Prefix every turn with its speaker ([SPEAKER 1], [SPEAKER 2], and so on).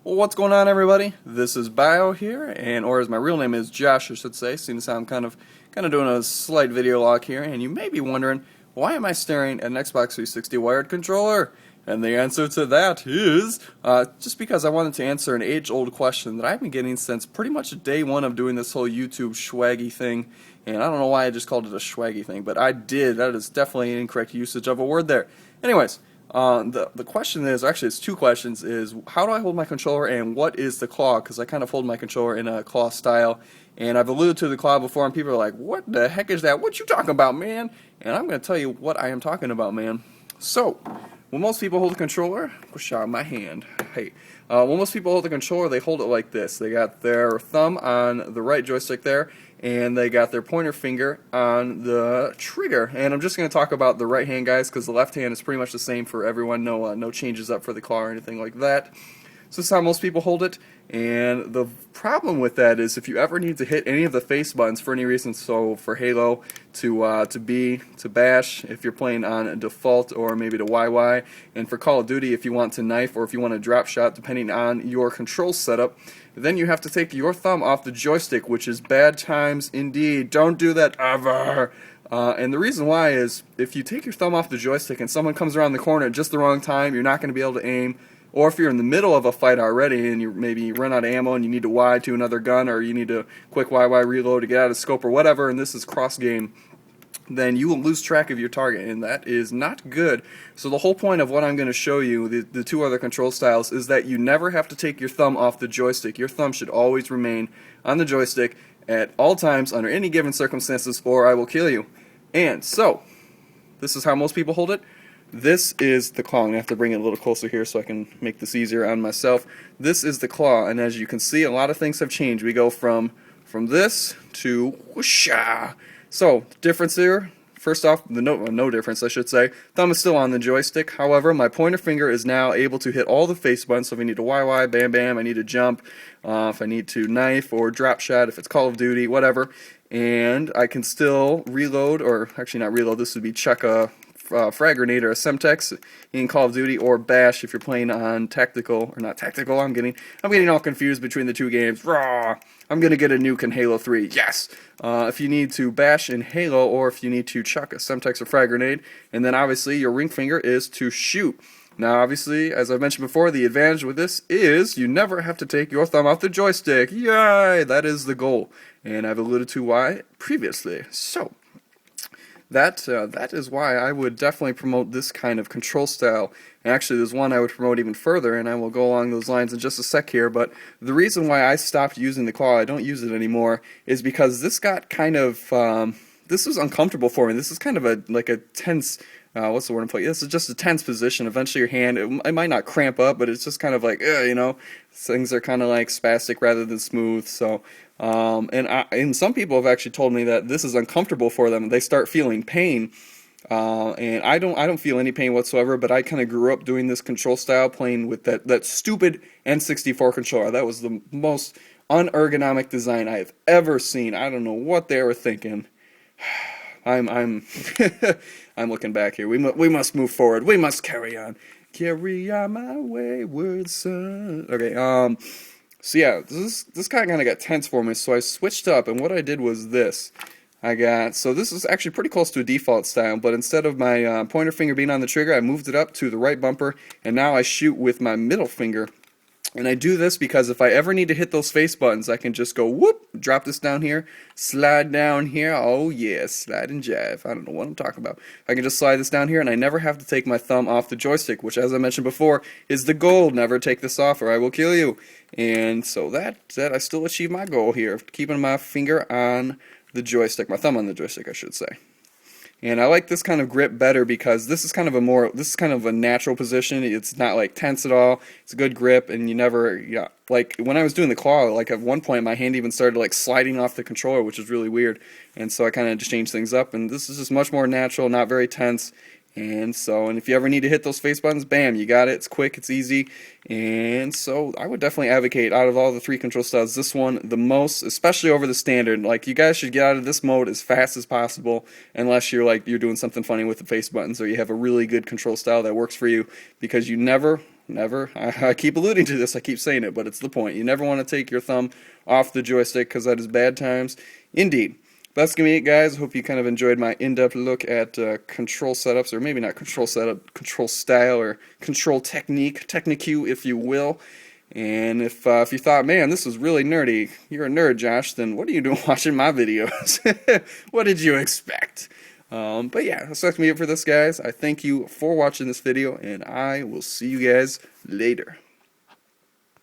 [SPEAKER 1] Well, what's going on, everybody? This is Bio here, and or as my real name is Josh, I should say. Seeing as how I'm kind of doing a slight video log here, and you may be wondering, why am I staring at an Xbox 360 wired controller? And the answer to that is just because I wanted to answer an age-old question that I've been getting since pretty much day one of doing this whole YouTube swaggy thing. And I don't know why I just called it a swaggy thing, but I did. That is definitely an incorrect usage of a word there. Anyways. The question is, actually it's two questions, is how do I hold my controller and what is the claw, because I kind of hold my controller in a claw style, and I've alluded to the claw before and people are like, what the heck is that, what you talking about, man? And I'm going to tell you what I am talking about, man. So, when most people hold a controller, push out my hand, hey, when most people hold the controller, they hold it like this. They got their thumb on the right joystick there, and they got their pointer finger on the trigger. And I'm just going to talk about the right hand, guys, because the left hand is pretty much the same for everyone. No changes up for the claw or anything like that. So this is how most people hold it. And the problem with that is if you ever need to hit any of the face buttons for any reason, so for Halo, to B, to bash, if you're playing on default, or maybe to YY, and for Call of Duty if you want to knife or if you want to drop shot, depending on your control setup, then you have to take your thumb off the joystick, which is bad times indeed. Don't do that ever. And the reason why is if you take your thumb off the joystick and someone comes around the corner at just the wrong time, you're not going to be able to aim. Or if you're in the middle of a fight already and you maybe run out of ammo and you need to Y to another gun, or you need to quick YY reload to get out of scope or whatever, and this is cross game, then you will lose track of your target, and that is not good. So the whole point of what I'm going to show you, the two other control styles, is that you never have to take your thumb off the joystick. Your thumb should always remain on the joystick at all times under any given circumstances, or I will kill you. And so, this is how most people hold it. This is the claw. I'm going to have to bring it a little closer here so I can make this easier on myself. This is the claw, and as you can see, a lot of things have changed. We go from this to whoosha. So, difference here, first off, no difference, I should say. Thumb is still on the joystick. However, my pointer finger is now able to hit all the face buttons. So if I need to YY, bam bam, I need to jump, if I need to knife or drop shot, if it's Call of Duty, whatever. And I can still reload, or actually not reload, this would be chuck a frag grenade or a Semtex in Call of Duty, or bash if you're playing on tactical, or not tactical, I'm getting all confused between the two games. Raw! I'm gonna get a nuke in Halo 3, yes! If you need to bash in Halo, or if you need to chuck a Semtex or frag grenade, and then obviously your ring finger is to shoot. Now obviously, as I've mentioned before, the advantage with this is you never have to take your thumb off the joystick. Yay! That is the goal, and I've alluded to why previously. So, that is why I would definitely promote this kind of control style. And actually, there's one I would promote even further, and I will go along those lines in just a sec here. But the reason why I stopped using the claw, I don't use it anymore, is because this got kind of, this was uncomfortable for me. This is kind of like a tense, what's the word I'm putting? This is just a tense position. Eventually your hand, it might not cramp up, but it's just kind of like, things are kind of like spastic rather than smooth. So, and some people have actually told me that this is uncomfortable for them. They start feeling pain, and I don't feel any pain whatsoever. But I kind of grew up doing this control style, playing with that stupid N64 controller. That was the most unergonomic design I have ever seen. I don't know what they were thinking. I'm I'm looking back here. We must move forward. We must carry on. Carry on my wayward son. Okay. So yeah, this kind of got tense for me, so I switched up, and what I did was this. So this is actually pretty close to a default style, but instead of my pointer finger being on the trigger, I moved it up to the right bumper, and now I shoot with my middle finger. And I do this because if I ever need to hit those face buttons, I can just go whoop, drop this down here, slide down here. Oh yeah, slide and jive. I don't know what I'm talking about. I can just slide this down here, and I never have to take my thumb off the joystick, which, as I mentioned before, is the goal. Never take this off, or I will kill you. And so that I still achieve my goal here, keeping my finger on the joystick, my thumb on the joystick, I should say. And I like this kind of grip better because this is kind of a natural position. It's not like tense at all. It's a good grip, and you never, like when I was doing the claw, like at one point my hand even started like sliding off the controller, which is really weird. And so I kind of just changed things up, and this is just much more natural, not very tense. And if you ever need to hit those face buttons, bam, you got it. It's quick, it's easy. And so I would definitely advocate, out of all the three control styles, this one the most, especially over the standard. Like, you guys should get out of this mode as fast as possible, unless you're doing something funny with the face buttons, or you have a really good control style that works for you, because you never never, I keep alluding to this, I keep saying it, but it's the point. You never want to take your thumb off the joystick because that is bad times. Indeed. That's going to be it, guys. I hope you kind of enjoyed my in-depth look at control setups, or maybe not control setup, control style, or control technique, if you will. And if you thought, man, this was really nerdy, you're a nerd, Josh, then what are you doing watching my videos? What did you expect? But yeah, that's going to be it for this, guys. I thank you for watching this video, and I will see you guys later.